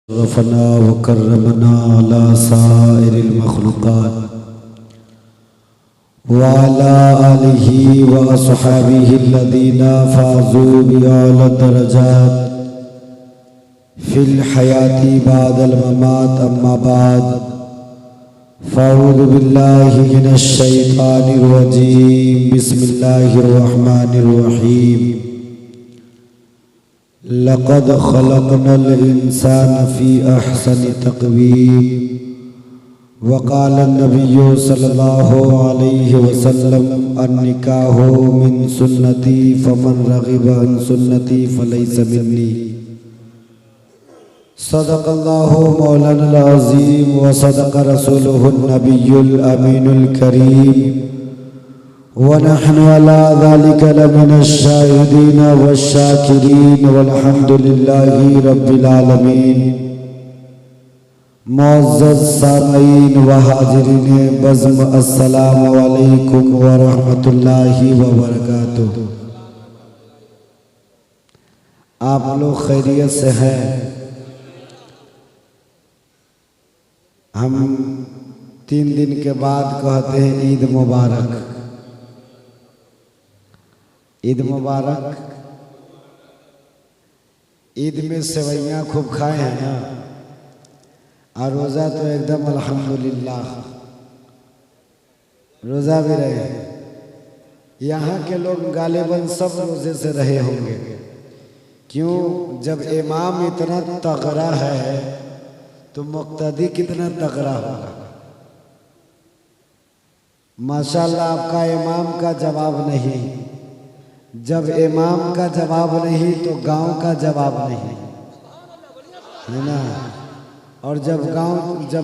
रफ़ना व कर्रमना अला साइरिल मखलूक़ात व अला आलिहि व अस्हाबिहि अल्लज़ीना फ़ाज़ू बिअला दरजात फ़िल हयाती बादल ममात अम्मा बाद फ़अऊज़ु बिल्लाहि मिनश शैतानिर रजीम बिस्मिल्लाहिर रहमानिर रहीम लक़द ख़लक़नल इंसान फ़ी अहसनि तक़वीम वक़ाल नबिय्यु सल्लल्लाहु अलैहि वसल्लम अन्निकाहु मिन सुन्नती फ़मन रग़िब अन सुन्नती फ़लैसा मिन्नी। सदक़ल्लाहु मौलाना अज़ीम व सदक़ रसूलुहुन नबियुल अमीनुल करीम व नहनु अला ज़ालिका लमिनश शाहिदीन वश्शाकिरीन वल्हम्दुलिल्लाहि रब्बिल आलमीन। मुअज़्ज़ज़ सामीईन व हाज़िरीन बज़्म अस्सलामु अलैकुम व रहमतुल्लाहि व बरकातुहू। आप लोग खैरियत से हैं? हम 3 दिन के बाद कहते हैं ईद मुबारक। ईद मुबारक। ईद में सेवइयाँ खूब खाए हैं ना, और रोज़ा तो एकदम अल्हम्दुलिल्लाह रोज़ा भी रहे हैं। यहाँ के लोग गालिबन सब रोज़े से रहे होंगे। क्यों? जब इमाम इतना तगड़ा है तो मुक्तदी कितना तगड़ा होगा। माशाल्लाह आपका इमाम का जवाब नहीं। जब इमाम का जवाब नहीं तो गांव का जवाब नहीं, है ना। और जब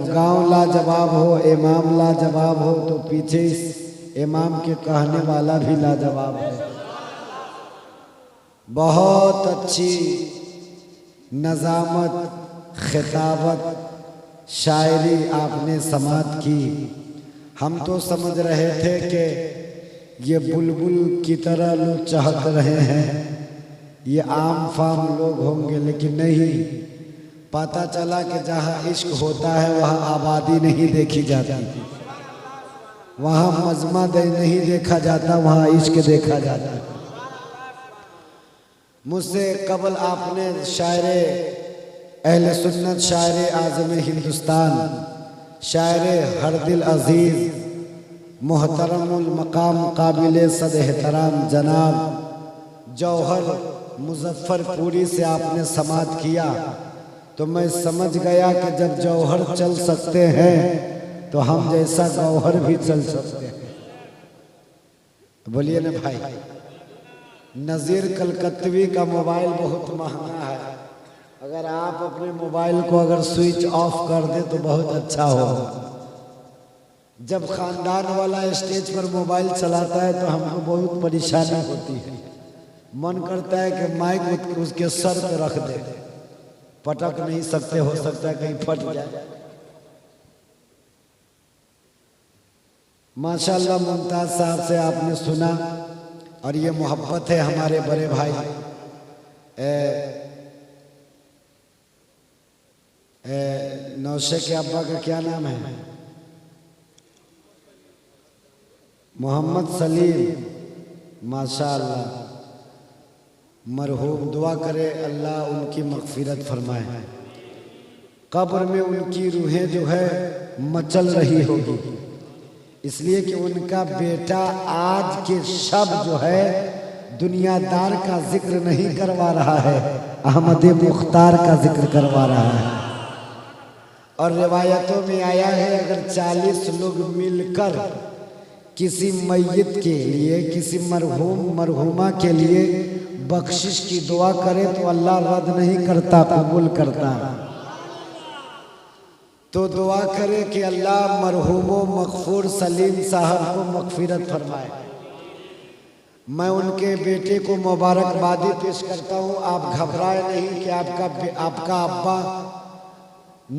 गांव लाजवाब हो, इमाम लाजवाब हो, तो पीछे इस इमाम के कहने वाला भी लाजवाब है। बहुत अच्छी नज़ामत, खिताबत, शायरी आपने समात की। हम तो समझ रहे थे कि ये बुलबुल की तरह लोग चहक रहे हैं, ये आम फाम लोग होंगे, लेकिन नहीं। पता चला कि जहाँ इश्क होता है वहाँ आबादी नहीं देखी जाती, वहाँ मजमा नहीं देखा जाता, वहाँ इश्क देखा जाता। मुझसे कबल आपने शायरे अहले सुन्नत, शायरे आज़म हिंदुस्तान, शायरे हर दिल अजीज़, मोहतरमुल मकाम, काबिल सद एहतराम जनाब जौहर मुज़फ़्फ़रपुरी से आपने समात किया, तो मैं समझ गया कि जब जौहर चल सकते हैं तो हम जैसा गौहर भी चल सकते हैं। बोलिए ना भाई। नज़ीर कलकत्तवी का मोबाइल बहुत महंगा है। अगर आप अपने मोबाइल को अगर स्विच ऑफ कर दे तो बहुत अच्छा होगा। जब खानदान वाला स्टेज पर मोबाइल चलाता है तो हमको बहुत परेशानी होती है। मन करता है कि माइक उसके सर पे रख दे, पटक नहीं सकते, हो सकता है कहीं फट जाए। माशाल्लाह मुमताज साहब से आपने सुना, और ये मोहब्बत है हमारे बड़े भाई नौशे के अब्बा का क्या नाम है? मोहम्मद सलीम। माशाअल्लाह मरहूम, दुआ करे अल्लाह उनकी मग़फ़िरत फरमाए। कब्र में उनकी रूहें जो है मचल रही होगी, इसलिए कि उनका बेटा आज के शब जो है दुनियादार का जिक्र नहीं करवा रहा है, अहमद मुख्तार का जिक्र करवा रहा है। और रिवायतों में आया है अगर 40 लोग मिलकर किसी मय्यत के लिए, किसी मरहूम मरहूमा के लिए बख्शिश की दुआ करे तो अल्लाह रद्द नहीं करता, कबूल करता। तो दुआ करे कि अल्लाह मरहूमो मग़फ़ूर सलीम साहब को मग़फ़िरत फरमाए। मैं उनके बेटे को मुबारकबादी पेश करता हूँ। आप घबराए नहीं कि आपका अब्बा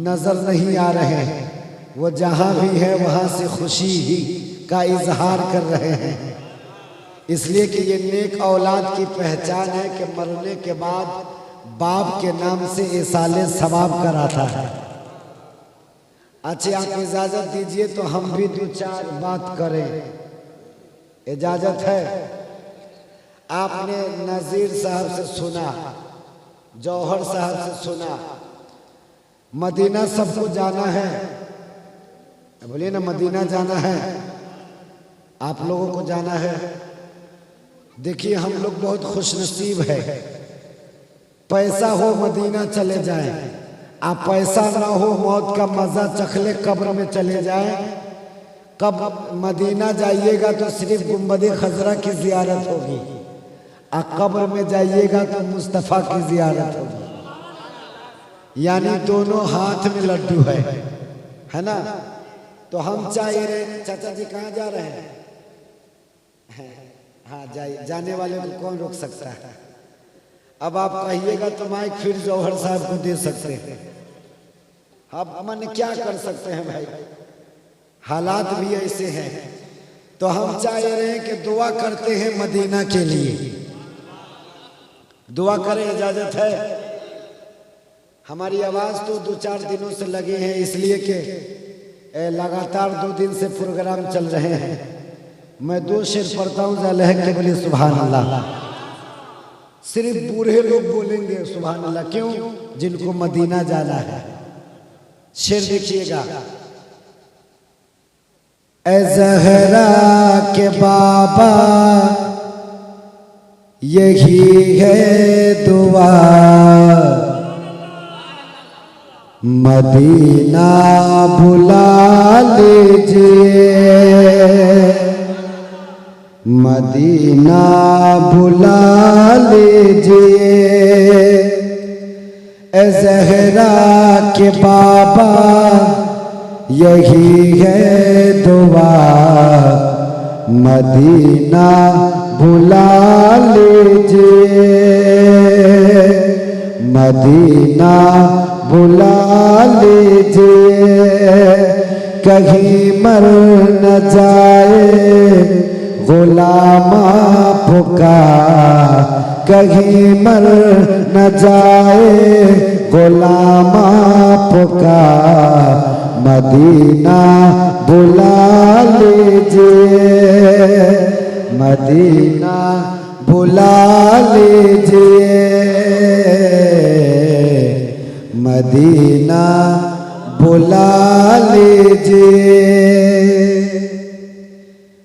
नजर नहीं आ रहे हैं। वो जहाँ भी है वहाँ से खुशी ही का इजहार कर रहे हैं, इसलिए कि ये नेक औलाद की पहचान है कि मरने के बाद बाप के नाम से इसाले सवाब कराता है। अच्छा, आप इजाजत दीजिए तो हम भी दो चार बात करें, इजाजत है? आपने नजीर साहब से सुना, जौहर साहब से सुना, मदीना सबको जाना है, बोलिए ना, मदीना जाना है, आप लोगों को जाना है। देखिए हम लोग बहुत खुशनसीब है, पैसा हो मदीना चले जाएं, आप पैसा ना हो मौत का मजा चखले कब्र में चले जाएं। कब मदीना जाइएगा तो सिर्फ गुंबद खजरा की जियारत होगी, और कब्र में जाइएगा तो मुस्तफ़ा की जियारत होगी, यानी दोनों हाथ में लड्डू है ना। तो हम चाहे रहे, चाचा जी कहाँ जा रहे हैं? हाँ जाइए, जाने वाले को कौन रोक सकता है। अब आप कहिएगा तो माइक फिर जौहर साहब को दे सकते हैं। अब मन क्या कर सकते हैं भाई, हालात भी ऐसे हैं। तो हम चाह रहे हैं कि दुआ करते हैं मदीना के लिए, दुआ करें, इजाजत है? हमारी आवाज तो 2-4 दिनों से लगे हैं, इसलिए कि लगातार 2 दिन से प्रोग्राम चल रहे हैं। मैं 2 शेर पढ़ता हूँ, लहक के बोलिए सुभान अल्लाह। सिर्फ बूढ़े लोग बोलेंगे सुभान अल्लाह, क्यों? जिनको मदीना जाना है। शेर देखिएगा। ए ज़हरा के बाबा यही है दुआ, मदीना बुला लीजिए, मदीना बुला लीजिए। ए ज़हरा के बाबा यही है दुआ, मदीना बुला लीजिए, मदीना बुला लीजिए। कहीं मर न जाए गुलामा पुकार, कहीं मर न जाए गुलामा पुकार, मदीना बुला लीजिए, मदीना बुला लीजिए, मदीना बुला लीजिए।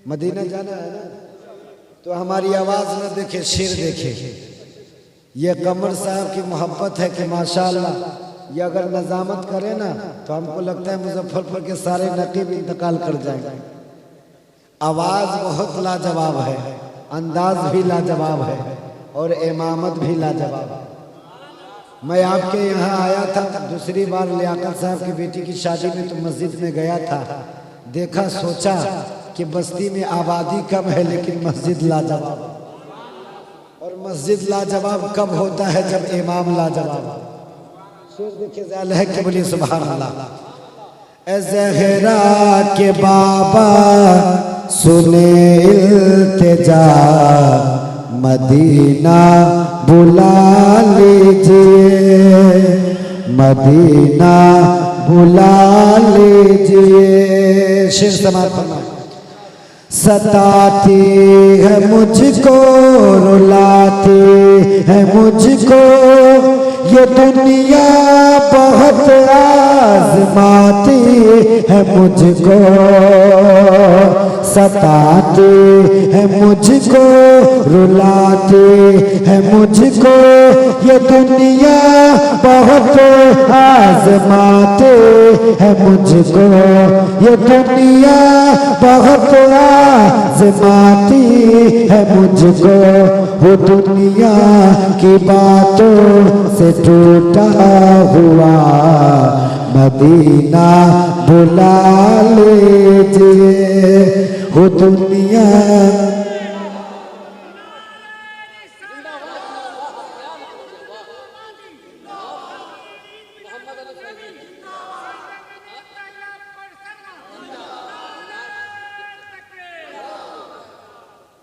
मदीना जाना है ना, तो हमारी आवाज न देखे, शेर देखे। ये कमर साहब की मोहब्बत है कि माशाल्लाह ये अगर नजामत करे ना तो हमको लगता है मुजफ्फरपुर के सारे नकीब इंतकाल कर जाएंगे। आवाज बहुत लाजवाब है, अंदाज भी लाजवाब है और इमामत भी लाजवाब है। मैं आपके यहाँ आया था दूसरी बार लियाकत साहब की बेटी की शादी में, तो मस्जिद में गया था, देखा, सोचा कि बस्ती में आबादी कम है लेकिन मस्जिद लाजवाब। और मस्जिद लाजवाब कब होता है? जब इमाम लाजवाब। शेर देखिए ज़ाल के बोलिए सुभान अल्लाह। ए ज़हरा के बाबा सुने इल्तिजा, मदीना बुला लीजिए, मदीना बुला लीजिए। शेर समाप्त फरमाए। सताती है मुझको, रुलाती है मुझको ये दुनिया, बहुत आज़माती है मुझको, सताती है मुझको, रुलाती है मुझको ये दुनिया, बहुत आज़माती है मुझको ये दुनिया, बहुत आज़माती है मुझको। वो दुनिया की बातों से टूटा हुआ मदीना बुला लीजिए, वो दुनिया।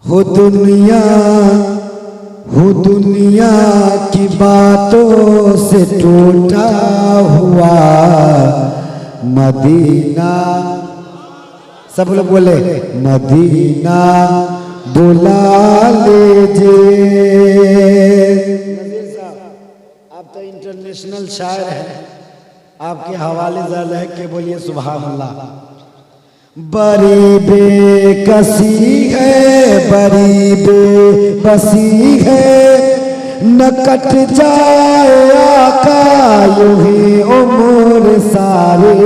हो दुनिया की बातों से टूटा हुआ मदीना, सब लोग बोले मदीना बुला लीजिए। नज़ीर साहब, आप तो इंटरनेशनल शायर हैं, आपके हवाले ज़्यादा है कि बोलिए सुभान अल्लाह। बड़ी बेकसी है, बड़ी बेबसी है, न कट जाए आका यूं ही उम्र सारी।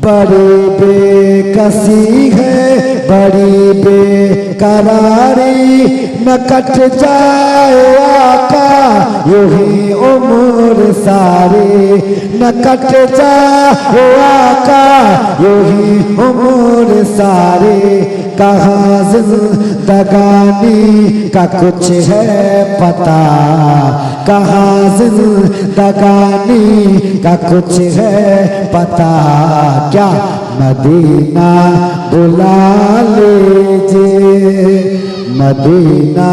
बड़ी बेकसी है, बड़ी बेकरारी, न कट जाए आका यूं ही उम्र सारी। न कट जाए आका यूं ही उम्र सारी। कहाँ जिंदगानी का कुछ है पता, कहाँ जिंदगानी का कुछ है पता, क्या मदीना बुला लीजिए, मदीना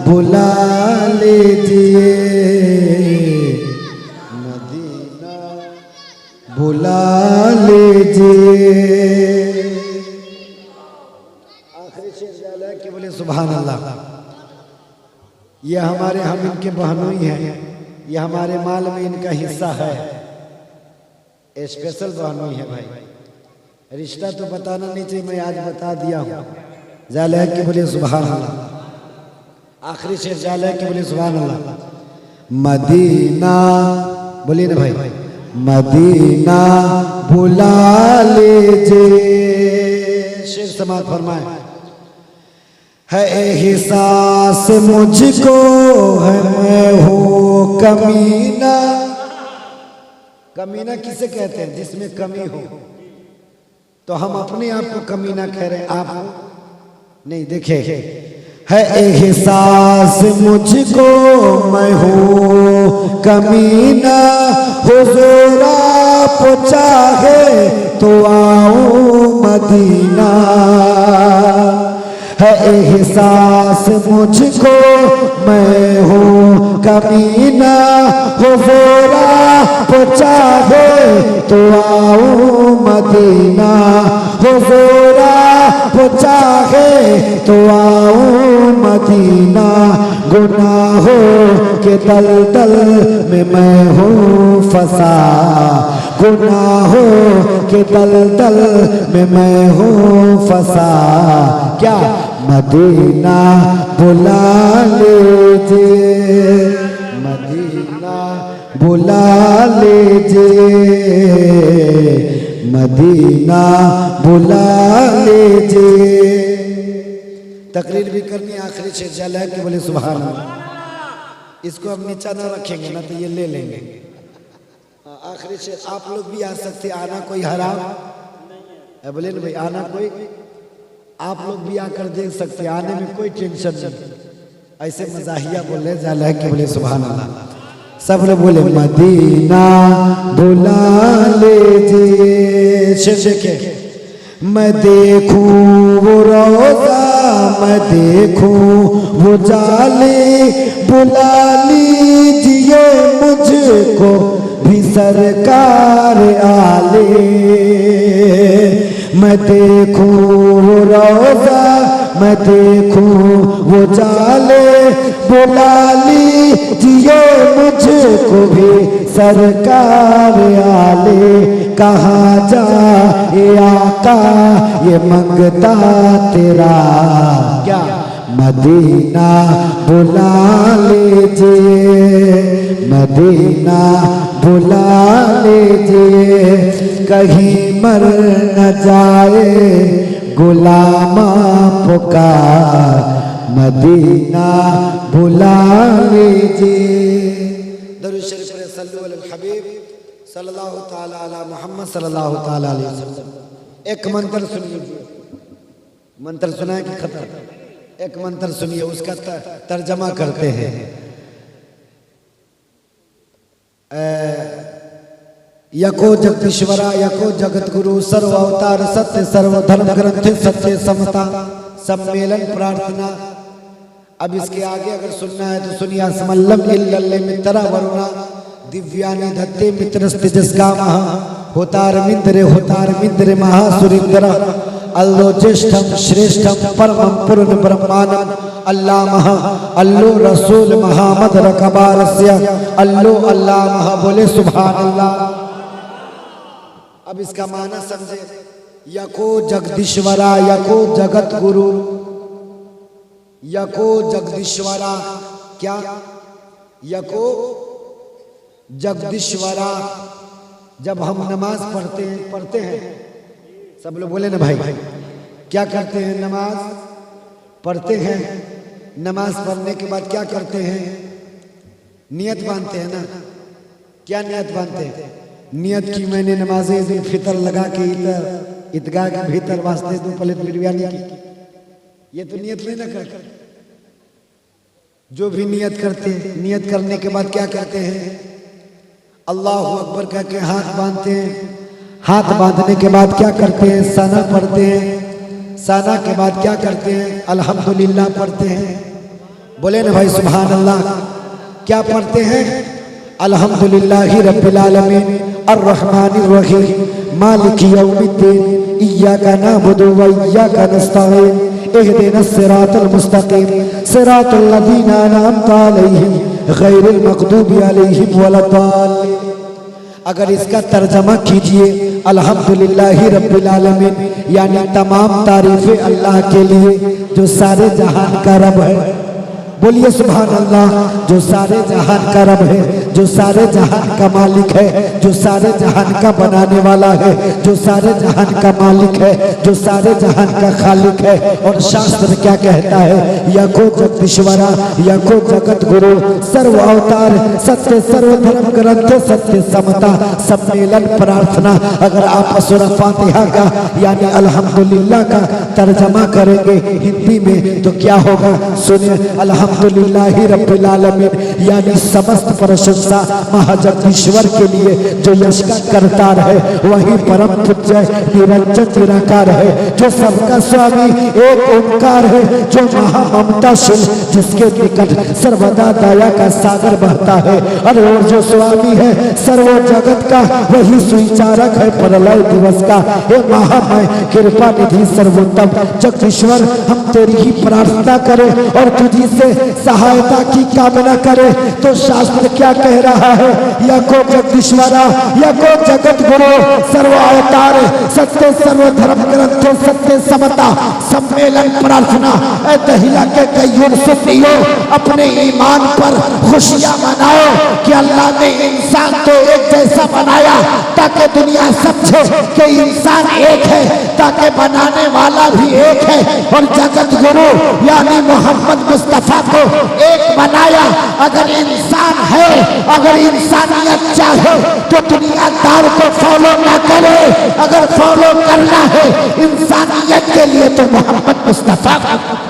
बुला लीजिए, मदीना बुला लीजिए। आखिरी शेर डाला कि बोले सुभान अल्लाह। ये हमारे हम इनके बहनोई हैं, ये हमारे माल में इनका हिस्सा है, स्पेशल बहनोई है भाई। रिश्ता तो बताना नहीं चाहिए, मैं आज बता दिया हूँ। जाले कि बोले सुभान अल्लाह। आखिरी शेर जाले कि बोले सुभान अल्लाह। मदीना बोलिए ना भाई, मदीना बुला लीजिए। शेर समाप्त फरमाए। है एहसास मुझको है मैं हूँ कमीना। कमीना किसे कहते हैं? जिसमें कमी हो। तो हम अपने आप को कमीना कह रहे हैं, आप नहीं। देखे, है एहसास मुझको मैं हूँ कमीना, हुजूर आप चाहे तो आऊं मदीना। है एहसास मुझको मैं हूँ कमीना, हुजूर आप चाहे तो आऊं मदीना, हुजूर आप चाहे तो आऊं मदीना। गुनाहों के दलदल में मैं हूँ फंसा, गुनाहों के दलदल में मैं हूँ फंसा, क्या मदीना बुला लीजिए, मदीना बुला लीजिए, मदीना बुला लीजिए। तकरीर भी करनी है। आखिरी शेर जाला है कि बोले सुभान अल्लाह। इसको हम नीचा ना रखेंगे ना तो ये ले लेंगे। आखिरी शेर आप लोग भी आ सकते, आना कोई हराम है, बोले ना भाई, आना कोई, आप लोग भी आकर देख सकते, आने में कोई टेंशन नहीं। ऐसे मजाहिया बोले जाला है कि बोले सुभान अल्लाह। सब लोग बोले मदीना बुला लीजिए। शेर देखे, मैं देखूं वो रोजा, मैं देखूं वो जाली, बुला लीजिए मुझको भी सरकार आले। मैं देखूं वो रोजा, मैं देखूं वो जाले, बुला लीजिए मुझको भी सरकार आले। कहाँ जाए आका ये मंगता तेरा, क्या मदीना बुला लीजिए, मदीना बुला लीजिए। कहीं मर न जाए गुलामा पुकार, मदीना बुला लीजिए। दरूद शरीफ पर सल्लल्लाहु अलैहि हबीब सल्लल्लाहु ताला अला मुहम्मद सल्लल्लाहु ताला अलैहि वसल्लम। एक मंत्र सुनिए, मंत्र सुना है कि खत्म? एक मंत्र सुनिए, उसका तर्जमा करते हैं। यको जगदीश्वरा यको जगत गुरु, सर्व अवतार सत्य, सर्व धर्म ग्रंथ सत्य, समता सम्मेलन प्रार्थना। अब इसके आगे अगर सुनना है तो सुनिए। असमल्लम इल्लल्ले मित्रा वरुणा दिव्यानि धत्ते मित्रस्तिजस्कामः होतारमिंद्रे महासुरिंद्र अल्लो ज्येष्ठम श्रेष्ठम परमं पूर्ण ब्रह्मांडम अल्लाह अल्लो रसूल मोहम्मद रकबारस्य अल्लो अल्लाह बोले सुभान अल्लाह। अब इसका माना समझे। यको जगदीश्वरा यको जगत गुरु यको जगदीश्वरा क्या यको जगदीश्वरा। जब हम नमाज पढ़ते हैं सब लोग बोले ना भाई क्या करते हैं? नमाज पढ़ते हैं। नमाज पढ़ने के बाद क्या करते हैं? नियत बांधते हैं ना। क्या नियत बांधते हैं? नियत की मैंने नमाज़े ईद फितर लगा के ईदगाह के भीतर वास्ते 2 प्लेट बिरयानी की। ये तो नियत नहीं ना करते। जो भी नियत करते हैं, नियत करने के बाद क्या करते हैं? अल्लाहु अकबर कह के हाथ बांधते हैं। हाथ बांधने के बाद क्या करते हैं? सना पढ़ते हैं। सना के बाद क्या करते हैं? अल्हम्दुलिल्लाह पढ़ते हैं। बोले ना भाई सुभान अल्लाह। क्या पढ़ते हैं? अल्हम्दुलिल्लाहि रब्बिल आलमीन अर्रहमानिर रहीम मालिकी यौमिद्दीन इय्याका नअबुदु व इय्याका नस्तईन इहदिनस सिरातल मुस्तकीम सिरातल लज़ीना अनअमता अलैहिम गैरिल मग़दूबि अलैहिम वलद्दाल्लीन। अगर इसका तर्जमा कीजिए अल्हम्दुलिल्लाहि रब्बिल आलमीन यानी तमाम तारीफें अल्लाह के लिए जो सारे जहान का रब है। बोलिए सुभान अल्लाह। जो सारे जहान का रब है, जो सारे जहान का मालिक है, जो सारे जहान का बनाने वाला है, जो सारे जहान का मालिक है, जो सारे जहान का खालिक है। और शास्त्र क्या कहता है? यको जगदीश्वरा यको जगत गुरु सर्व अवतार सत्य सर्व धर्म ग्रंथ सत्य समता सम्मेलन प्रार्थना। अगर आप सूरह फातिहा का यानी अल्हम्दुलिल्लाह का तर्जमा करेंगे हिंदी में तो क्या होगा? सुनिए। अल्हम्दुलिल्लाहि रब्बिल आलमीन यानी समस्त प्रशंसा महाजगदीश्वर के लिए जो यश का करतार है, वही परम पूज्य निरंजन निराकार है, जो सबका स्वामी एक ओंकार है, जो महाममताशील जिसके निकट सर्वदा दया का सागर बहता है। और जो स्वामी है सर्व जगत का, वही सुविचारक है प्रलय दिवस का। हे महामय कृपा निधि सर्वोत्तम जगदीश्वर, हम तेरी ही प्रार्थना करें और तुझी से सहायता की कामना करे तो शास्त्र क्या कह रहा है? यको जगदीश्वरा यको जगत गुरु सर्व अवतार सत्य सर्व धर्म ग्रंथ सत्य समता सम्मेलन प्रार्थना। ऐ दहिला के कईयों सुनियो, अपने ईमान पर खुशियां मनाओ कि अल्लाह ने इंसान को एक जैसा बनाया ताकि दुनिया समझे कि इंसान एक है, ताकि बनाने वाला भी एक है। और जगत गुरु यानी मोहम्मद मुस्तफा को एक बनाया। अगर इंसान है, अगर इंसानियत चाहे तो दुनियादार को फॉलो ना करे। अगर फॉलो करना है इंसानियत के लिए तो मोहम्मद मुस्तफा को।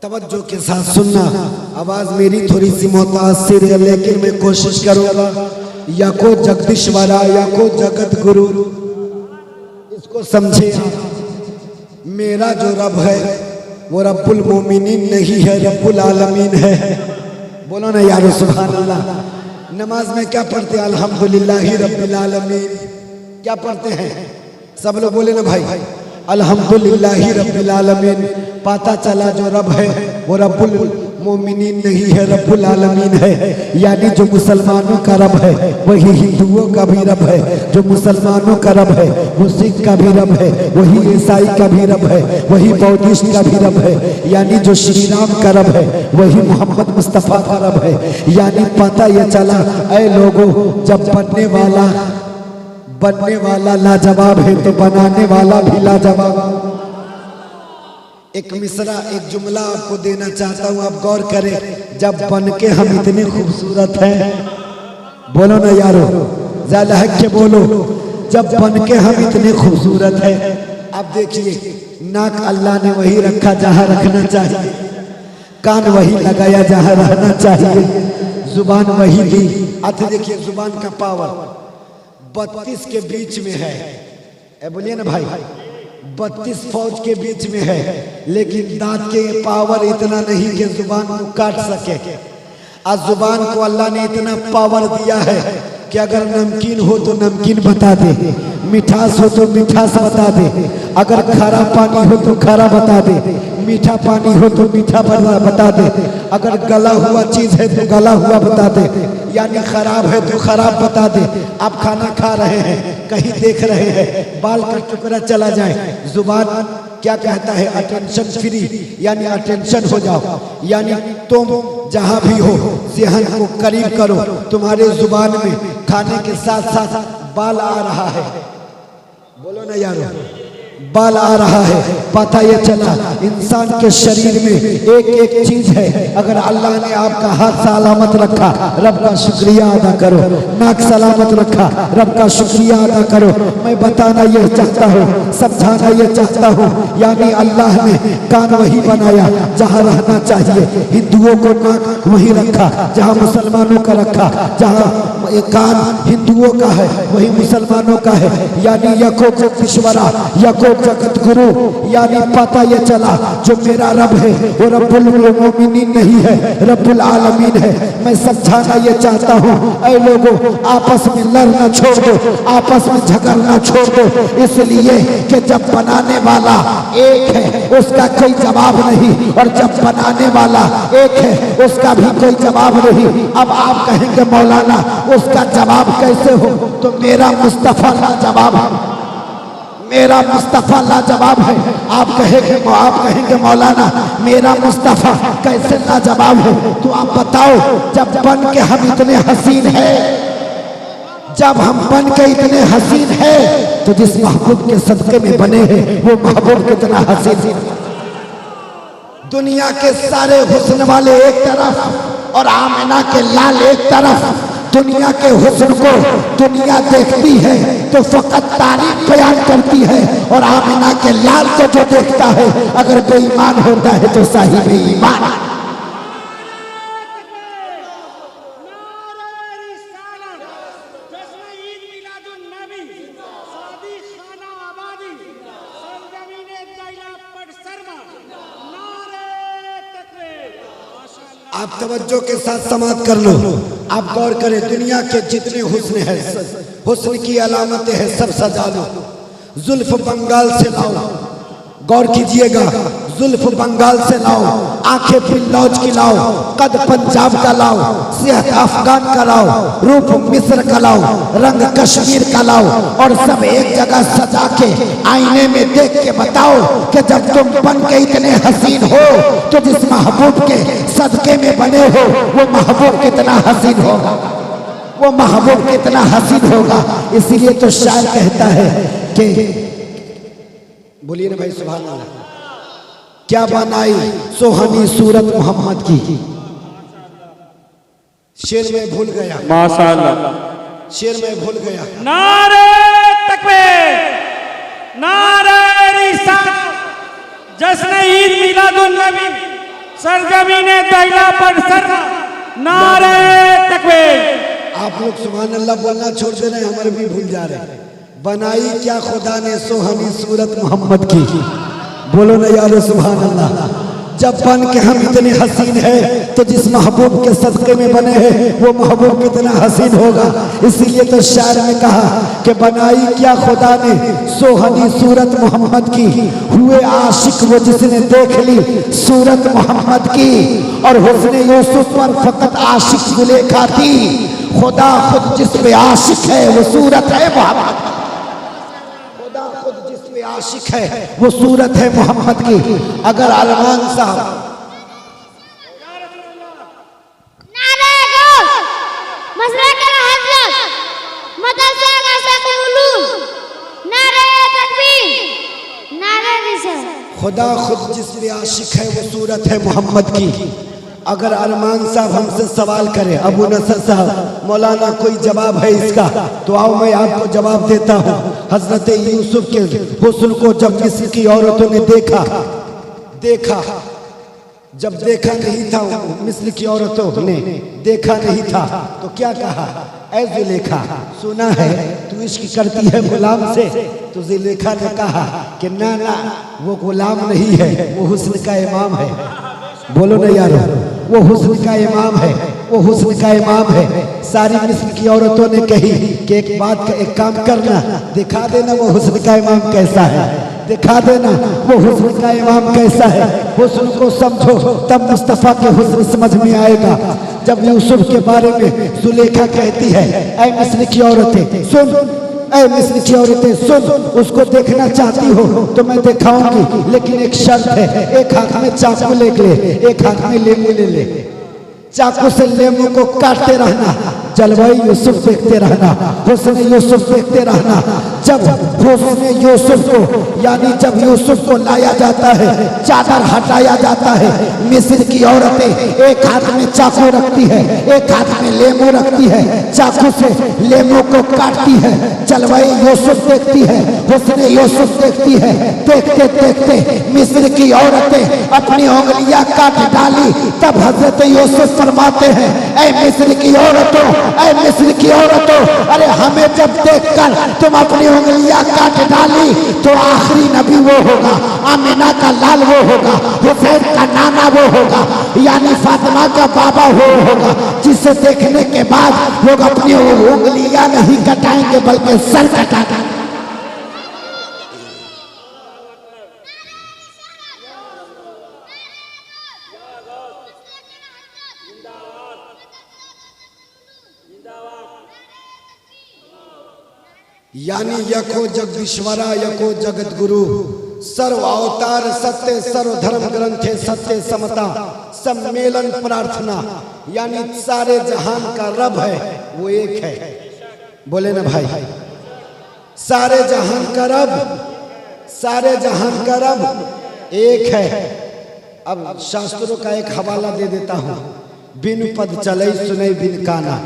तवज्जो के साथ सुनना। आवाज मेरी थोड़ी सी मुतासिर है लेकिन मैं कोशिश करूंगा। यको जगदीश्वरा यको जगत गुरु, इसको समझे। मेरा जो रब है वो रब्बुल मोमिनीन नहीं है, रब्बुल आलमीन है। बोलो ना यार सुभान अल्लाह। नमाज में क्या पढ़ते हैं? अल्हम्दुलिल्लाहि रब्बिल आलमीन। क्या पढ़ते हैं? सब लोग बोले ना भाई अल्हम्दुलिल्लाहि रब्बिल आलमीन। पता चला जो रब है वो रब्बुल मोमिनीन नहीं है, रब्बुल आलमीन है। यानी जो मुसलमानों का रब है वही हिंदुओं का भी रब है, जो मुसलमानों का रब है वो सिख का भी रब है, वही ईसाई का भी रब है, वही बौद्धिस्ट का भी रब है। यानी जो श्री राम का रब है वही मोहम्मद मुस्तफा का रब है। यानी पता ये चला ऐ लोगों, जब बनने वाला लाजवाब है तो बनाने वाला भी लाजवाब। एक मिसरा एक जुमला आपको देना चाहता हूँ, आप गौर करें। जब बन के हम इतने खूबसूरत हैं, बोलो ना यारो ज़्यादा हक के बोलो। जब बन के हम इतने खूबसूरत हैं, अब देखिए नाक अल्लाह ने वही रखा जहाँ रखना चाहिए। कान वही लगाया जहाँ रहना चाहिए, जुबान वही दी। अथ देखिए जुबान का पावर 32 के बीच में है, बोलिए ना भाई, 32 फौज के बीच में है, लेकिन दांत के पावर इतना नहीं कि जुबान को काट सके। आज जुबान को अल्लाह ने इतना पावर दिया है कि अगर नमकीन हो तो नमकीन बता दे, मिठास हो तो मिठास बता दे, अगर खारा पानी हो तो खारा बता दे, मीठा पानी हो तो मीठा बता दे, अगर गला हुआ चीज है तो गला हुआ बता दे, यानी खराब है तो खराब बता दे। आप खाना खा रहे हैं, कहीं देख रहे हैं, बाल का टुकड़ा चला जाए, जुबान क्या कहता है, अटेंशन फ्री, यानी अटेंशन हो जाओ, यानी तुम जहां भी हो ज़हन को करीब करो। तुम्हारे जुबान में खाने के साथ साथ बाल आ रहा है, बोलो ना यारो, बाल आ रहा है। पता ये चला इंसान के शरीर में एक एक चीज है। अगर अल्लाह ने आपका हाथ सलामत रखा, रब का शुक्रिया अदा करो, नाक सलामत रखा, रब का शुक्रिया अदा करो। मैं बताना ये चाहता हूँ, समझाना ये चाहता हूँ, यानी अल्लाह ने कान वही बनाया जहाँ रहना चाहिए। हिंदुओं को नाक वही रखा जहाँ मुसलमानों का रखा, जहाँ कान हिंदुओं का है वही मुसलमानों का है, यानी यको ईश्वरा यको जगत गुरु, यानी पता ये चला जो मेरा रब है वो रब्बुल मोमिनीन नहीं है, रब्बुल आलमीन है। मैं समझाना ये चाहता हूँ, ऐ लोगों आपस में लड़ना छोड़ दो, आपस में झगड़ना छोड़ दो, इसलिए कि जब बनाने वाला एक है उसका कोई जवाब नहीं, और जब बनाने वाला एक है उसका भी कोई जवाब नहीं। अब आप कहेंगे मौलाना उसका जवाब कैसे हो, तो मेरा मुस्तफा लाजवाब है, मेरा मुस्तफा लाजवाब है। आप कहेंगे मौलाना मेरा मुस्तफा कैसे लाजवाब है, तो आप बताओ जब बन के हम इतने हसीन हैं, जब हम बन के इतने हसीन हैं, तो जिस महबूब के सदके में बने हैं वो महबूब कितना हसीन है। दुनिया के सारे हुस्न वाले एक तरफ और आमिना के लाल एक तरफ। दुनिया के हुस्न को दुनिया देखती है तो फकत तारीफ बयान करती है, और आमिना के लाल को जो देखता है अगर बेईमान होता है तो साहिब ईमान। आप तवज्जो के साथ समाप्त कर लो, आप गौर करें, दुनिया के जितने हुस्न है, हुस्न की अलामतें हैं, सब सजा लो। जुल्फ बंगाल से लाओ, गौर कीजिएगा, जुल्फ बंगाल से लाओ, आंखें बिल्लौज की लाओ, कद पंजाब का लाओ, सेहत अफगान का लाओ, रूप मिस्र का लाओ, रंग कश्मीर का लाओ, और सब एक जगह सजा के आईने में देख के बताओ कि जब तुम बन के इतने हसीन हो तो जिस महबूब के सदके में बने हो वो महबूब कितना हसीन होगा, वो महबूब कितना हसीन होगा। इसीलिए तो शायर कहता है कि बोलिए ना भाई सुभान अल्लाह, क्या बनाई सोहनी सूरत मोहम्मद की। शेर में भूल गया, माशाअल्लाह, शेर में भूल गया। नारे तकबीर, नारे रिसालत, जश्न ईद मिलादुन नबी, सरजमीने दैला पर सरमा, नारे तकबीर। आप लोग सुभान अल्लाह बोलना छोड़ दे रहे, हमारे भी भूल जा रहे हैं। बनाई क्या खुदा ने सोहनी सूरत मोहम्मद की, बोलो ना यार सुभान अल्लाह। जब बन के हम इतने हसीन हैं तो जिस महबूब के सदके में बने हैं वो महबूब कितना हसीन होगा। इसीलिए तो शायर ने कहा कि बनाई क्या खुदा ने सोहनी सूरत मोहम्मद की, हुए आशिक वो जिसने देख ली सूरत मोहम्मद की, और हुस्न यूसुफ पर फकत आशिक जुलेखा थी, खुदा खुद जिस पे आशिक है वो सूरत है मोहम्मद, आशिक है वो सूरत है मोहम्मद की। अगर अरमान साहब खुदा खुद जिस पे आशिक है वो सूरत है मोहम्मद की। अगर अरमान साहब हमसे सवाल करें, अबू नसर साहब मौलाना कोई जवाब है इसका, तो आओ मैं आपको जवाब देता हूँ। हजरत यूसुफ के हुस्न को जब मिस्र की औरतों ने देखा जब देखा नहीं था मिस्र की औरतों ने देखा नहीं था तो क्या कहा, ऐ जुलेखा सुना है तू इश्क करती है गुलाम से। तो जुलेखा ने कहा कि ना ना वो गुलाम नहीं है, वो हुस्न का इमाम है। बोलो ना यार, वो हुस्न का इमाम है, वो हुस्न का इमाम है। सारी मिस्र की औरतों ने कही कि एक काम करना, दिखा देना वो हुस्न का इमाम कैसा है, दिखा देना वो हुस्न का इमाम कैसा है। हुस्न को समझो तब मुस्तफा के हुस्न समझ में आएगा। जब यूसुफ के बारे में जुलेखा कहती है, ऐ मिस्र की औरतें सुन, ऐ मिस्र की औरतें सुन, उसको देखना चाहती हो तो मैं दिखाऊंगी, लेकिन एक शर्त है, एक हाथ में चाकू ले ले, एक हाथ में लेमू ले ले। चाकू से लेमू को काटते रहना, जलवाई यूसुफ देखते रहना, हुस्न यूसुफ देखते रहना। जब हुस्न यूसुफ को यानी जब यूसुफ को लाया जाता है, चादर हटाया जाता है, मिस्र की औरतें एक हाथ में चाकू रखती है, एक हाथ में लेमू रखती है, चाकू से लेमू को काटती है। जलवाई यूसुफ देखती है, हुस्न यूसुफ देखती है। देखते देखते मिस्र की औरतें अपनी उंगलियां काट डाली। तब हजरत यूसुफ फरमाते हैं, ऐ मिस्र की औरतों, ऐ मिस्र की औरतों, अरे हमें जब देखकर तुम अपनी उंगलियां काट डाली तो आखिरी नबी वो होगा, आमिना का लाल वो होगा, हुसैन का नाना वो होगा, यानी फातिमा का बाबा वो होगा, जिसे देखने के बाद लोग अपनी उंगलियां नहीं कटाएंगे बल्कि सर कटाएंगे। यानी यको जगदीश्वरा यको जगत गुरु, सर्व अवतार सत्य, सर्व धर्म ग्रंथे सत्य, समता सम्मेलन प्रार्थना। यानी सारे जहान का रब है वो एक है। बोले ना भाई, सारे जहान का रब, सारे जहान का रब एक है। अब शास्त्रों का एक हवाला दे देता हूँ। बिन पद चले सुने बिन काना,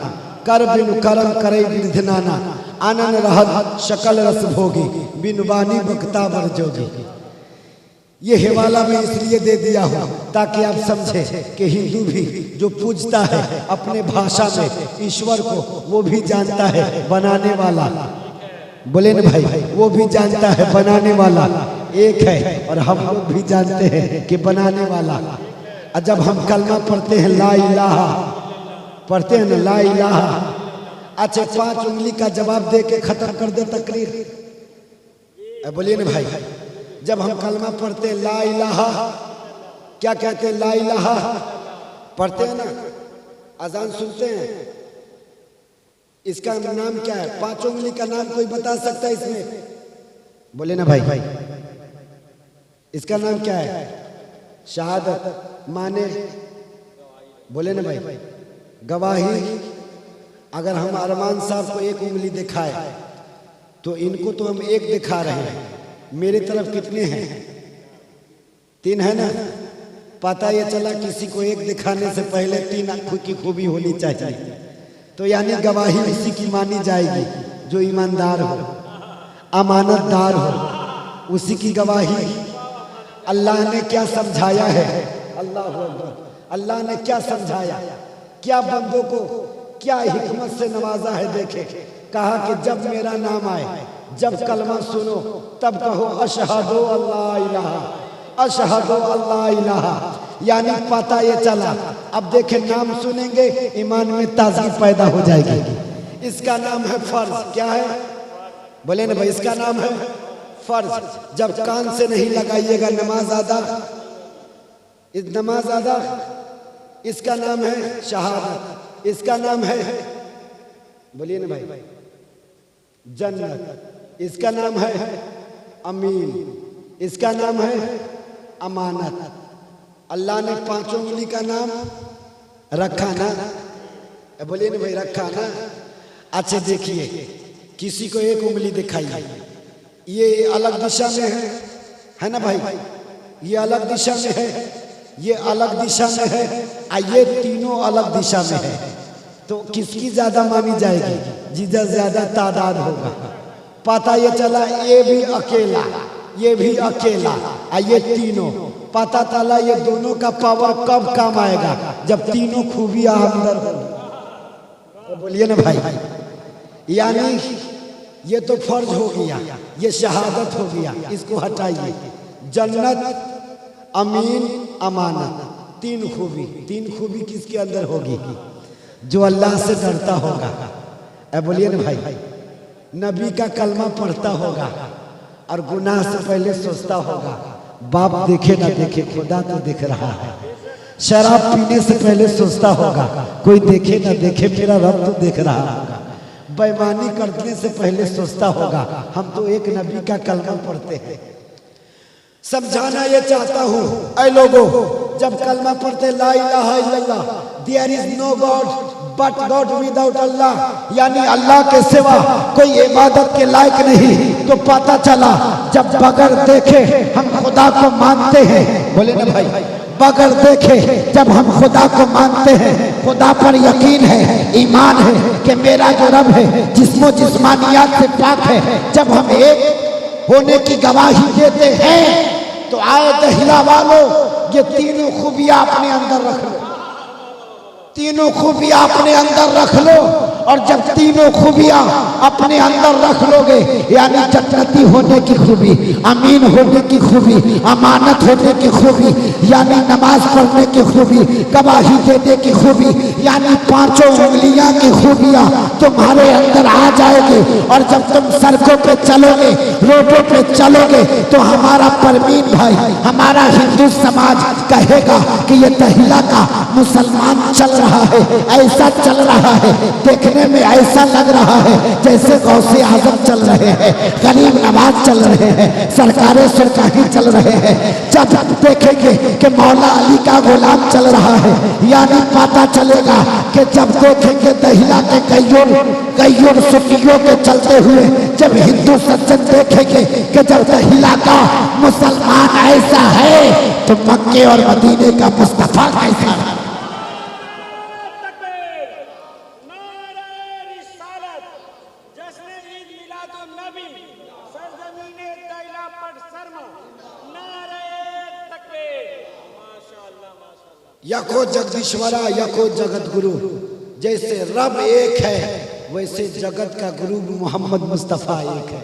कर बिन करम करे बिन धिनाना, आनन रहत शकल रस भोगी, बिन बानी बक्ता बर जोगी। ये हवाला मैं इसलिए दे दिया हूँ ताकि आप समझे कि हिंदू भी जो पूजता है अपने भाषा में ईश्वर को, वो भी जानता है बनाने वाला। बोले ना भाई, वो भी जानता है बनाने वाला एक है, और हम लोग भी जानते हैं कि बनाने वाला। और जब हम कलमा पढ़ते हैं ला इलाहा, पढ़ते हैं ना ला इलाहा, अच्छा 5 उंगली का जवाब दे के खत्म कर दे तकरीर। बोलिए ना भाई, जब हम कलमा पढ़ते हैं ला इलाहा, क्या कहते हैं? ला इलाहा पढ़ते हैं ना, अजान सुनते हैं, इसका नाम क्या है? 5 उंगली का नाम कोई बता सकता है इसमें? बोले ना भाई, इसका नाम क्या है? शहादत माने, बोले ना भाई, गवाही। अगर हम अरमान साहब को 1 उंगली दिखाए तो इनको तो हम 1 दिखा रहे हैं, मेरी तरफ कितने हैं? 3 है ना। पता ये चला किसी को 1 दिखाने से पहले 3 आंखों की खूबी होनी चाहिए। तो यानी गवाही उसी की मानी जाएगी जो ईमानदार हो, अमानतदार हो, उसी की गवाही। अल्लाह ने क्या समझाया है? अल्लाह अकबर, अल्लाह ने क्या समझाया, क्या बंदों को क्या हिकमत से नवाजा है। देखे, कहा कि जब मेरा नाम आए, जब कलमा सुनो तब कहो अशहदु अल्ला इलाहा, अशहदु अल्ला इलाहा। यानी पता ये चला, अब देखे नाम सुनेंगे ईमान में ताज़गी पैदा हो जाएगी। इसका नाम है फर्ज। क्या है? बोले ना भाई, इसका नाम है फर्ज। जब कान से नहीं लगाइएगा नमाज अदा, इस नमाज अदा, इसका नाम है शहादत, इसका नाम है, बोलिए ना भाई, जन्नत, इसका नाम है अमीन, इसका नाम है अमानत। अल्लाह ने 5 उंगली का नाम रखा ना, बोलिए ना भाई, रखा ना। अच्छा देखिए, किसी को 1 उंगली दिखाई, ये अलग दिशा में है ना भाई, ये अलग दिशा में है, ये अलग दिशा में है, ये तीनों अलग दिशा में है। तो किसकी ज्यादा मानी जाएगी? जिधर ज्यादा तादाद होगा। पता ये चला ये भी अकेला, ये भी अकेला, ये तीनों, पता चला ये दोनों का पावर कब काम आएगा, जब तीनों खूबियां अंदर हो। तो बोलिए ना भाई, यानी ये तो फर्ज हो गया, ये शहादत हो गया, इसको हटाइए। जन्नत, अमीन, अमानत, तीन खूबी किसके अंदर होगी? जो अल्लाह से डरता होगा। बोलिए ना भाई, नबी का कलमा पढ़ता होगा और गुनाह से पहले सोचता होगा, बाप देखे ना देखे खुदा तो देख रहा है। शराब पीने से पहले सोचता होगा, कोई देखे ना देखे मेरा रब तो देख रहा होगा। बेईमानी करने से पहले सोचता होगा, हम तो एक नबी का कलमा पढ़ते हैं। समझाना ये चाहता हूँ, ऐ लोगों, जब कलमा पढ़ते ला इलाहा इल्लल्लाह, there is no god but God without Allah, यानी अल्लाह के सिवा कोई इबादत के लायक नहीं, तो पता चला जब बगैर देखे हम खुदा को मानते हैं। बोले ना भाई, बगैर देखे जब हम खुदा को मानते हैं, खुदा पर यकीन है, ईमान है कि मेरा जो रब है जिस्मो जिस्मानियात से पाक है, जब हम एक होने की गवाही देते हैं, तो आए दहिला वालों, ये तीनों खूबियां अपने अंदर रख लो, तीनों खूबियां अपने अंदर रख लो। और जब तीनों खूबियां अपने अंदर रख लोगे, यानी जन्नती होने की खूबी, अमीन होने की खूबी, अमानत होने की खूबी, यानी नमाज पढ़ने की खूबी, गवाही देने की खूबी, यानी पांचों उंगलियां की खूबियां तुम्हारे अंदर आ जाएगी। और जब तुम सड़कों पे चलोगे, रोडों पे चलोगे, तो हमारा परवीन भाई, हमारा हिंदू समाज कहेगा कि ये दहिला का मुसलमान चल रहा है, ऐसा चल रहा है, देखने में ऐसा लग रहा है जैसे गौसे आजम चल रहे हैं, गरीब नवाज चल रहे हैं, सरकारें सरकारी चल रहे हैं। जब देखेंगे कि मौला अली का गुलाम चल रहा है, यानी पता चलेगा कि जब देखेंगे दहिला के कईयों सुफियों के चलते हुए, जब हिंदू सज्जन देखेंगे कि जब दहिला का मुसलमान ऐसा है, तो मक्के और मदीने का मुस्तफा कैसा है? यको जगदीश्वरा यको जगत गुरु, जैसे रब एक है वैसे जगत का गुरु मोहम्मद मुस्तफ़ा एक है।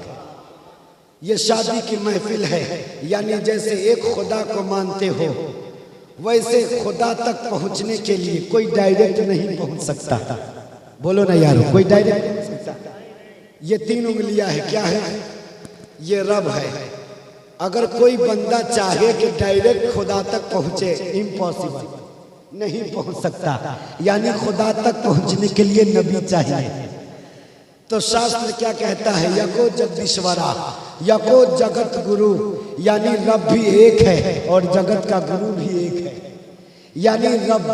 ये शादी की महफिल है, यानी जैसे एक खुदा को मानते हो, वैसे खुदा तक पहुंचने के लिए कोई डायरेक्ट नहीं पहुंच सकता। बोलो ना यारो, कोई डायरेक्ट नहीं पहुंच सकता। ये तीन उंगलियां है, क्या है? ये रब है। अगर कोई बंदा चाहे कि डायरेक्ट खुदा तक पहुंचे, इम्पॉसिबल, नहीं पहुंच सकता। यानी खुदा तक पहुंचने के लिए नबी चाहिए। तो शास्त्र क्या कहता है? यको जगदीश्वरा यको जगत गुरु, यानी रब भी एक है और जगत का गुरु भी एक है। यानी रब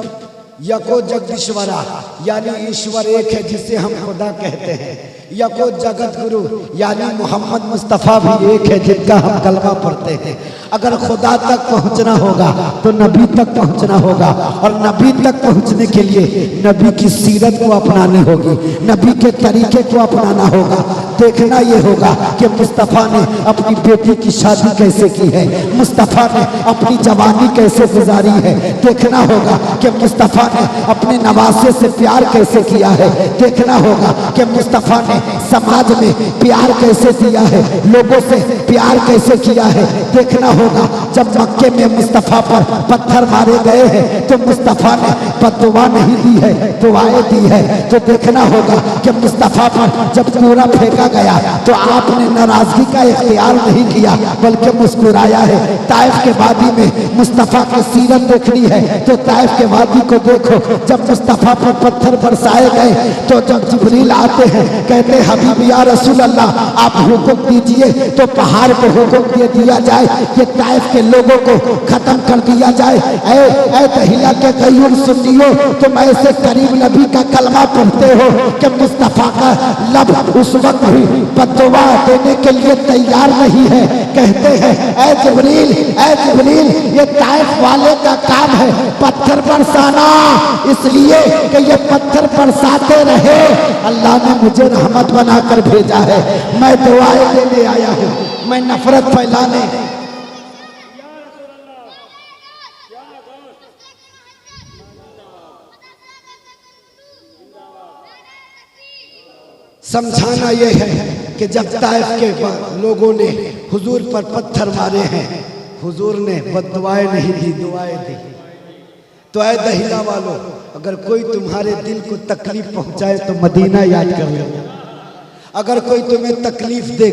यको जगदीश्वरा, यानी ईश्वर एक है जिसे हम खुदा कहते हैं। यको जगत गुरु, यानी मोहम्मद मुस्तफ़ा भी एक है जिनका हम कलमा पढ़ते हैं। अगर खुदा तक पहुंचना होगा तो नबी तक पहुंचना होगा, और नबी तक पहुंचने के लिए नबी की सीरत को अपनानी होगी, नबी के तरीके को अपनाना होगा। देखना ये होगा कि मुस्तफ़ा ने अपनी बेटी की शादी कैसे की है, मुस्तफ़ा ने अपनी जवानी कैसे गुजारी है। देखना होगा कि मुस्तफ़ा ने अपने नवासे से प्यार कैसे किया है। देखना होगा कि मुस्तफ़ा ने समाज में प्यार कैसे दिया है, लोगों से प्यार कैसे किया है। देखना होगा जब मक्के में मुस्तफ़ा पर पत्थर मारे गए हैं तो मुस्तफ़ा ने बददुआ नहीं दी है, दुआएं दी है। तो देखना होगा कि मुस्तफ़ा पर जब कूड़ा फेंका गया तो आपने नाराजगी का इख्तियार नहीं किया बल्कि मुस्कुराया है। ताइफ के वादी में मुस्तफ़ा की सीरत देखनी है तो ताइफ के वादी को देखो। जब मुस्तफ़ा पर पत्थर बरसाए गए तो जब जिब्रील आते हैं, कहते हैं हबीब या रसूल अल्लाह, आप हुक्म दीजिए तो पहाड़ को हुक्म दे दिया जाए, ये ताइफ के लोगों को खत्म कर दिया जाए। ऐ दहिला के कईयों सुन्नियों, तुम ऐसे करीम नबी का कलमा पढ़ते हो कि मुस्तफ़ा का लब उस वक्त भी बददुआ देने के लिए तैयार नहीं है। कहते हैं ऐ जिब्रील ये ताइफ वाले का काम है पत्थर बरसाना, इसलिए कि ये पत्थर बरसाते रहे। अल्लाह ने मुझे रहमत बनाकर भेजा है, मैं दुआएं लेने आया हूँ, मैं नफरत फैलाने। समझाना ये है कि जब ताइफ के लोगों ने हुजूर पर पत्थर मारे हैं, हुजूर ने बद्दुआएं नहीं दी, दुआएं दी। तो ऐ दहिला वालों, अगर कोई तुम्हारे दिल को तकलीफ पहुंचाए तो मदीना याद कर लो। अगर कोई तुम्हें तकलीफ दे,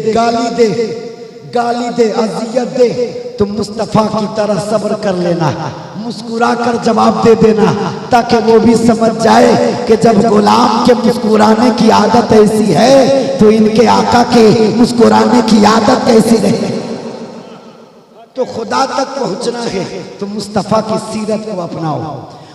गाली दे, अजियत दे, तुम मुस्तफ़ा की तरह सब्र कर लेना, मुस्कुरा कर जवाब दे देना, ताकि वो भी समझ जाए कि जब गुलाम के मुस्कुराने की आदत ऐसी है तो इनके आका के मुस्कुराने की आदत कैसी रहे। तो खुदा तक पहुंचना है तो मुस्तफ़ा की सीरत को अपनाओ,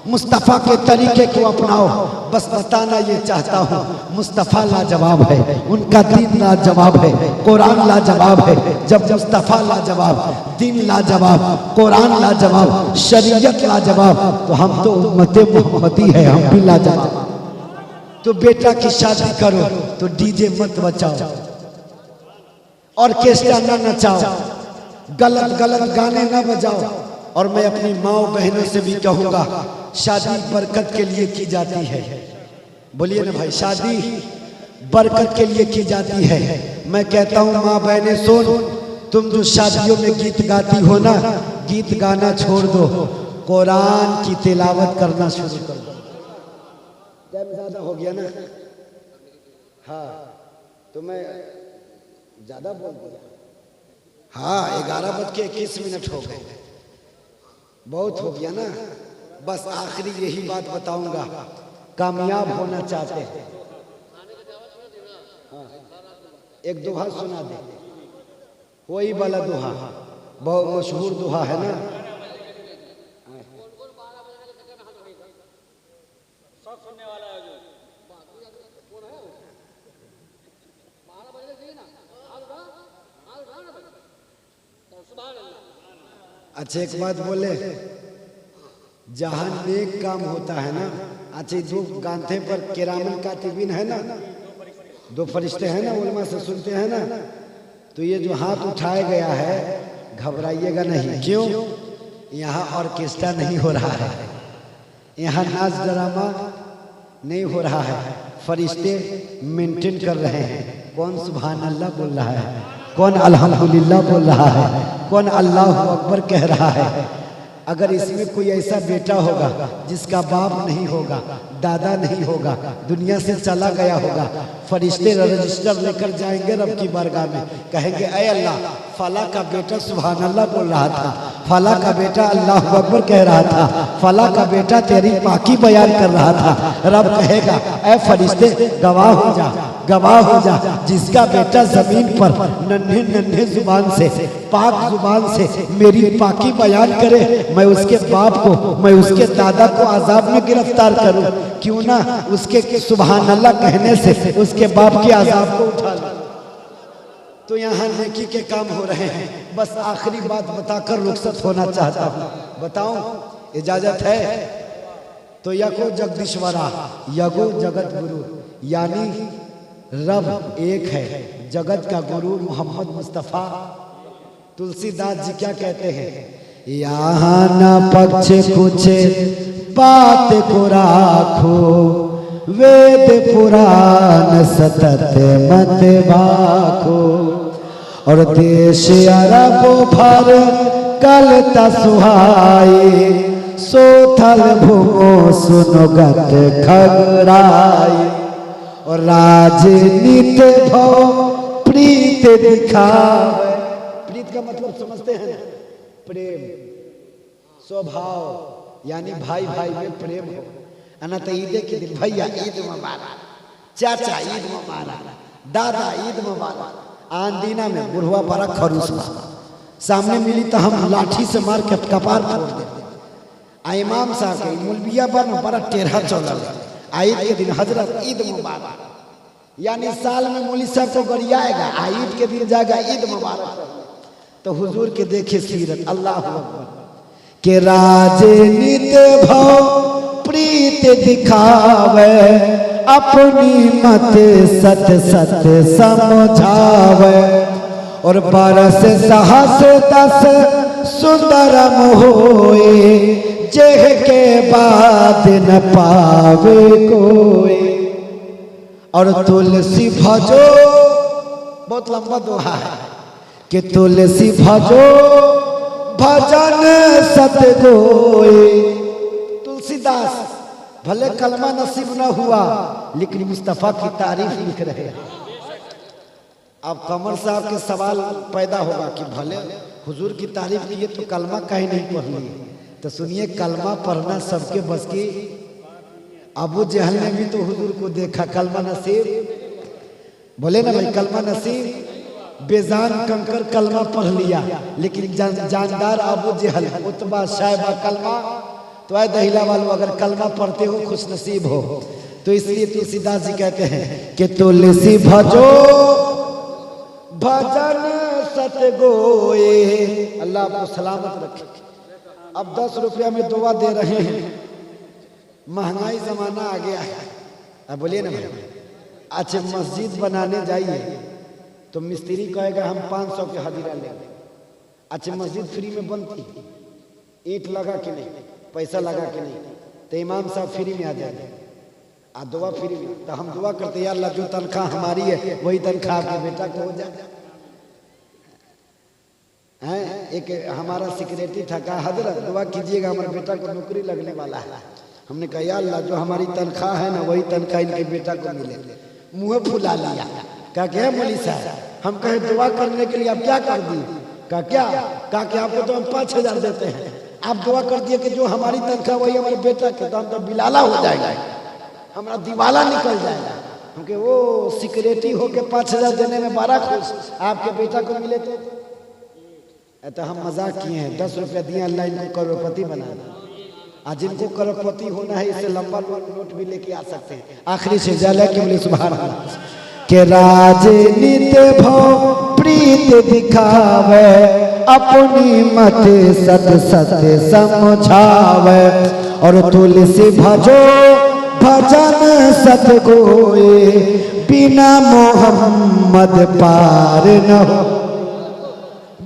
मुस्तफ़ा के तरीके को अपनाओ। बस बताना ये चाहता हूँ, मुस्तफ़ा लाजवाब है, उनका दीन लाजवाब है, कुरान लाजवाब है। जब मुस्तफ़ा लाजवाब, दीन लाजवाब, कुरान लाजवाब, शरीयत लाजवाब, तो हम तो उम्मते मोहम्मदी है, हम भी लाजवाब। तो बेटा की शादी करो तो डीजे मत बचाओ, ऑर्केस्ट्रा ना नचाओ, गलत गाने ना बजाओ। और मैं अपनी माओ बहनों से भी कहूँगा, शादी बरकत के लिए की जाती है। बोलिए ना भाई, शादी बरकत के लिए की जाती है। मैं कहता हूँ माँ बहनें सुन, तुम जो शादियों में गीत गाती हो ना, गीत गाना छोड़ दो, कुरान की तिलावत करना शुरू कर दो। टाइम ज्यादा हो गया ना? हाँ, तो मैं ज्यादा बोल दिया। हाँ, 11:21 हो गए, बहुत हो गया ना। बस आखिरी यही बात बताऊंगा, कामयाब होना चाहते हैं, हाँ, एक दोहा सुना दे, वही वाला दोहा, बहुत मशहूर दोहा है ना। अच्छा एक बात बोले, जहां नेक काम होता है ना, अच्छा जो गांठे पर किरामन कातिबीन है ना, 2 फरिश्ते हैं ना, उलमा से सुनते हैं ना, तो ये जो हाथ उठाया गया है घबराइएगा नहीं। क्यों? यहाँ ऑर्केस्ट्रा नहीं हो रहा है, यहाँ नाच ड्रामा नहीं हो रहा है, फरिश्ते मेंटेन कर रहे हैं। कौन सुभान अल्लाह बोल रहा है, कौन अल्हम्दुलिल्लाह बोल रहा है, कौन अल्लाह अकबर कह रहा है। अगर इसमें कोई ऐसा बेटा होगा जिसका बाप नहीं होगा, दादा नहीं होगा, दुनिया से चला गया होगा, फरिश्ते रजिस्टर लेकर जाएंगे रब की बारगाह में, कहेंगे ऐ अल्लाह, फला का बेटा सुभान अल्लाह बोल रहा था, फला का बेटा अल्लाह अकबर कह रहा था, फला का बेटा तेरी पाकी बयान कर रहा था। रब कहेगा ऐ फरिश्ते गवाह हो जा, गवाह हो जा, जिसका बेटा जमीन पर नन्हे नन्हे जुबान से, पाक जुबान से मेरी पाकी बयान करे, मैं उसके बाप को, मैं उसके दादा को अजाब में गिरफ्तार करूं, क्यों ना उसके सुभान अल्लाह कहने से उसके बाप के अजाब को उठा लूं। तो यहाँ नेकी के काम हो रहे हैं। बस आखिरी बात बताकर रुखसत होना चाहता हूँ, बताऊं, इजाजत है? तो यको जगदीश्वरा, यगो जगत गुरु, यानी रब एक है, जगत का गुरु मोहम्मद मुस्तफ़ा। तुलसीदास जी क्या कहते हैं, यहाँ न पक्ष कुछ बात को राखो, वेद पुराण सतत मत भाखो, और देश अरब भर कलता सुहाई, सोथल भूमो सुनगत खगराई, और राजनीत भव प्रीत दिखावे। प्रीत का मतलब समझते हैं ना, प्रेम, स्वभाव, यानी भाई भाई में प्रेम हो। अना तो ईद के दिन भैया ईद मुबारक, चाचा ईद मुबारक, दादा ईद मुबारक। आंदीना में बुढ़वा बड़ा खरूस सामने मिली तो हम लाठी से मार के कपार फोड़ देते। इमाम साहब के मुलबिया पर बड़ा टेढ़ा चौला, ईद के दिन हजरत ईद मुबारक, यानी साल में मौली साहब को गरियाएगा, ईद के दिन जाएगा ईद मुबारक। तो हुजूर के देखे सीरत, अल्लाह अकबर, के राजनीत भव प्रीत दिखावे, अपनी मत सत सत समझावे, और बरस सहस दस सुंदरम होए, जेह के बाद न पावे कोई। और तुलसी भजो, बहुत लंबा दोहा है कि तुलसी भजो भजन सत गोए। तुलसीदास भले कलमा नसीब न हुआ लेकिन मुस्तफा की तारीफ लिख रहे हैं। अब कमर साहब के सवाल पैदा होगा कि भले हुजूर की तारीफ की तो कलमा कहीं नहीं पढ़ ली। तो सुनिए, कलमा पढ़ना सबके बस की। अबू जहल ने भी तो हुजूर को देखा, कलमा नसीब बोले ना भाई, कलमा नसीब। बेजान कंकर कलमा पढ़ लिया लेकिन जानदार अबू जहल, उतबा, शायबा कलमा तो आए दहिला वालों, अगर कलमा पढ़ते हो खुश नसीब हो। तो इसलिए तुलसीदास जी कहते हैं कि तुलसी भजो भजन सत गोए। अल्लाह आपको सलामत रखे। अब 10 रुपया में दुआ दे रहे हैं, महंगाई जमाना आ गया है। अब बोलिए ना भाई, अच्छा मस्जिद बनाने जाइए तो मिस्त्री कहेगा हम 500 के हजीरा लेंगे। अच्छा मस्जिद फ्री में बनती, ईंट लगा के नहीं, पैसा लगा के नहीं, तो इमाम साहब फ्री में आ जाएंगे, आ दुआ फ्री में। तो हम दुआ करते यार अल्लाह जो तनख्वाह हमारी है वही तनख्वाह आपके बेटा को हो जाए। हैं, एक हमारा सिक्योरिटी था, कहा हजरत दुआ कीजिएगा हमारे बेटा को नौकरी लगने वाला है। हमने कहा यार अल्लाह जो हमारी तनख्वाह है ना वही तनख्वाह इनके बेटा को मिले। मुँह फुला लिया, कहा क्या मौलवी साहब, हम कहे दुआ करने के लिए आप क्या कर दिए? कहा क्या? कहा कि आपको तो हम 5000 देते हैं, आप दुआ कर दिए कि जो हमारी तनख्वाह वही हमारे बेटा के, तो हम तो बिलाला हो जाएगा, हमारा दिवाला निकल जाएगा। क्योंकि वो सिक्योरिटी होके 5000 देने में बड़ा खुश, आपके बेटा को मिले तो हम मजाक किए हैं। 10 रुपया दिए, अल्लाह इनको करोड़पति बना दे। आज जिनको करोड़पति होना है इससे लंबा नोट भी लेके आ सकते हैं। आखिरी से जाला के बोले सुभान अल्लाह के राजनीति भव प्रीत दिखावे, अपनी मत सत सत समझावे। और तुलसी भजो भजन सत गोए, बिना मोहम्मद पार न हो,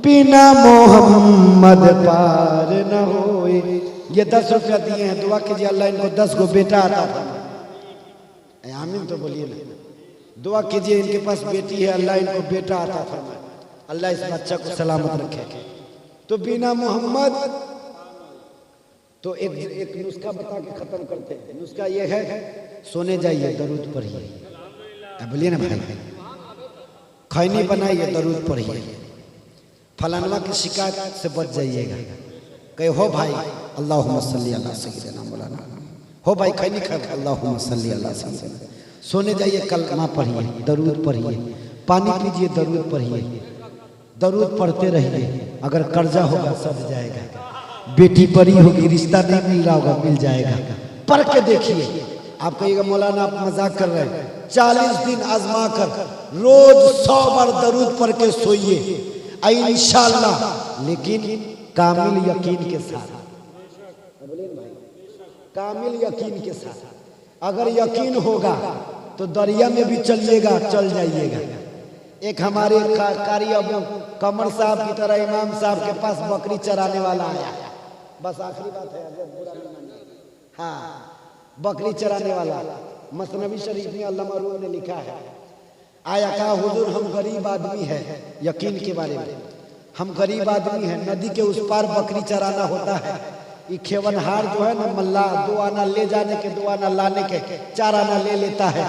बिना मोहम्मद पार न होए। ये 10 रुपया दिए हैं, दुआ कीजिए अल्लाह इनको 10 को बेटा आता फरमाए। आमीन तो बोलिए ना। दुआ कीजिए इनके पास बेटी है, अल्लाह इनको बेटा आता फरमाए, अल्लाह इस बच्चा को सलामत रखे। तो बिना मोहम्मद, तो एक नुस्खा बता के खत्म करते हैं। नुस्खा ये है, सोने जाइए दरूद पढ़िए। बोलिए ना भाई, खैनी बनाइए दरूद पढ़िए, फलानवा की शिकायत से बच जाइएगा। कहे हो भाई अल्लाहुम्मा सल्ली अला सय्यिदना मौलाना, हो भाई खैनी खा, अल्लाहुम्मा सल्ली अला सय्यिदना। सोने जाइए कलमा पढ़िए, दरूद पढ़िए, पानी पीजिए, दरूद पढ़िए, दरूद पढ़ते रहिए। अगर कर्जा होगा सद जाएगा, बेटी परी होगी, रिश्ता नहीं मिल रहा होगा मिल जाएगा। पढ़ के देखिए। आप कहिएगा मौलाना आप मजाक कर रहे हैं। 40 दिन आजमा कर रोज 100 बार दरूद पढ़ के सोइए इंशाअल्लाह, लेकिन कामिल यकीन के साथ, कामिल यकीन के साथ। अगर यकीन होगा तो दरिया में भी चलिएगा, चल जाइएगा। एक हमारे कारी अबू कमर साहब की तरह इमाम साहब के पास बकरी चराने वाला आया। बस आखिरी बात है, अगर बुरा नहीं मानिए। हाँ, बकरी चराने वाला मसनवी शरीफ में अल्लामा रूम ने लिखा है। आया कहा हुजूर हम गरीब आदमी है, यकीन के बारे में हम गरीब आदमी हैं, नदी के उस पार बकरी चराना होता है। ये खेवनहार जो है ना मल्ला, 2 आना ले जाने के 2 आना लाने के 4 आना ले लेता है,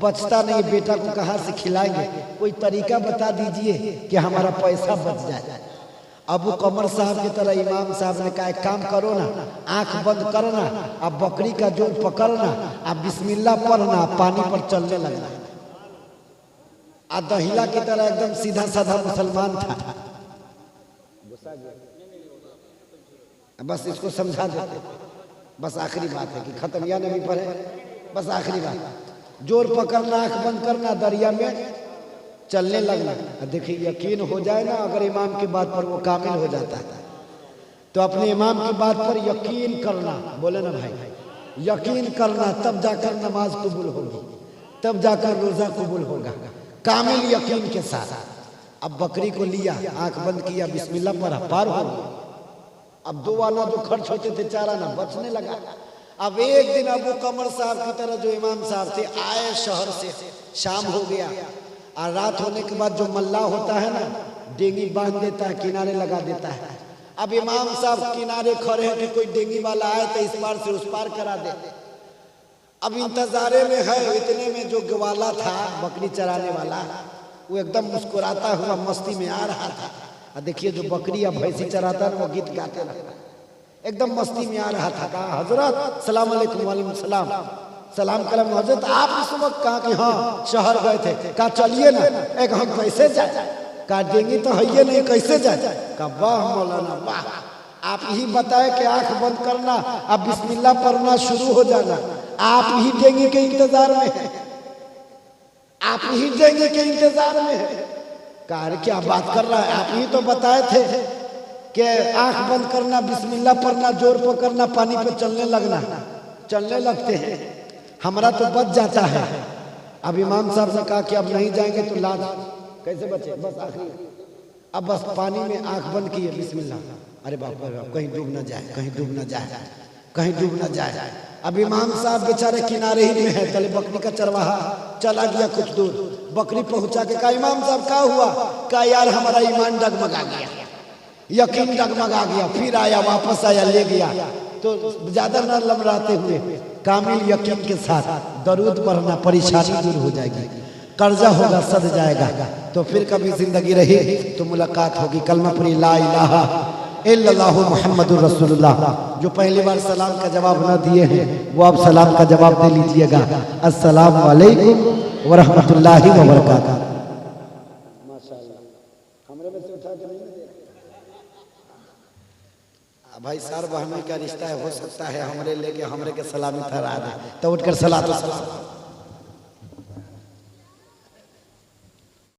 बचता नहीं। बेटा को कहाँ से खिलाएंगे? कोई तरीका बता दीजिए कि हमारा पैसा बच जाए। अबू कमर साहब की तरह इमाम साहब ने कहा एक काम करो ना, आंख बंद करना, अब बकरी का जो पकड़ना, अब बिस्मिल्लाह पढ़ना, पानी पर चलने लगना। दहिला की तरह एकदम सीधा साधा मुसलमान था। बस इसको समझा देते, बस आखिरी बात है कि खत्म, या नहीं पढ़े, बस आखिरी बात। जोर पकड़ना, आंख बंद करना, दरिया में चलने लगना। देखिए यकीन हो जाए ना अगर इमाम की बात पर, वो कामिल हो जाता है। तो अपने इमाम की बात पर यकीन करना, बोले ना भाई, यकीन करना, तब जाकर नमाज कबूल होगी, तब जाकर रोजा कबूल होगा, कामिल यकीन के साथ। अब बकरी को लिया, आंख बंद किया, बिस्मिल्लाह पढ़ा, पार हो गया। अब 2 आना जो खर्च होते थे 4 आना बचने लगा। अब एक दिन अबू कमर साहब की तरह जो इमाम साहब थे आए शहर से, शाम हो गया और रात होने के बाद जो मल्ला होता है ना, डेंगी बांध देता है, किनारे लगा देता है। अब इमाम साहब किनारे खड़े हैं कि कोई डेंगी वाला आए तो इस पार से उस पार करा दे। अब इंतजारे में है, इतने में जो ग्वाला था बकरी चराने वाला, वो एकदम मुस्कुराता हुआ मस्ती में आ रहा था। और देखिए जो बकरी या भैंसी चराता है वो गीत गाते रहता, एकदम मस्ती में आ रहा था। कहा हजरत सलाम अलैकुम, वालेकुम सलाम, सलाम कलम हजरत आप इस वक्त कहा कि हाँ शहर गए थे। कहा चलिए ना, एक हम कैसे जाए? कहा देंगे तो है नहीं, कैसे जाए? कहा वाह मौलाना वाह, आप ही बताए कि आंख बंद करना, अब बिस्मिल्लाह पढ़ना शुरू हो जाना, आप ही देंगे के इंतजार में है, आप ही देंगे के इंतजार में है। कहा क्या बात कर रहा है, आप ही तो बताए थे कि आंख बंद करना, बिस्मिल्लाह पढ़ना, जोर पकड़ना, पानी पे चलने लगना। चलने लगते हैं, हमारा तो बच जाता है। अब इमाम साहब ने कहा कि अब नहीं जाएंगे तो लाज कैसे बचे, बस आखिरी अब बस पानी में आंख बंद किए, बिस्मिल्लाह, अरे बाप रे बाप, कहीं डूब ना जाए, कहीं डूब ना जाए, कहीं डूब ना जाए। अब इमाम साहब बेचारे किनारे ही में है, तले बकरी का चरवाहा चला गया कुछ दूर, बकरी पहुंचा के कहा इमाम साहब क्या हुआ? कहा यार हमारा ईमान डगमगा गया, यकीन डगमगा गया। फिर आया, वापस आया, ले गया। तो ज्यादा न लमराते हुए कामिल यकीन के साथ दरूद पढ़ना, परेशानी दूर हो जाएगी, कर्जा होगा सद जाएगा। तो फिर कभी जिंदगी रही तो मुलाकात होगी। कलमा पढ़ी ला इलाहा इल्लल्लाहु मुहम्मदुर रसूलुल्लाह। जो पहली बार सलाम का जवाब न दिए हैं वो आप सलाम का जवाब दे लीजिएगा। अस्सलाम वालेकुम व रहमतुल्लाहि व बरकातहू। माशाअल्लाह, हमरे में से उठा के नहीं दे भाई, सर बहनों का रिश्ता है, हो सकता है हमरे लेके हमरे के सलामी ठहरा दे, तो उठकर सलात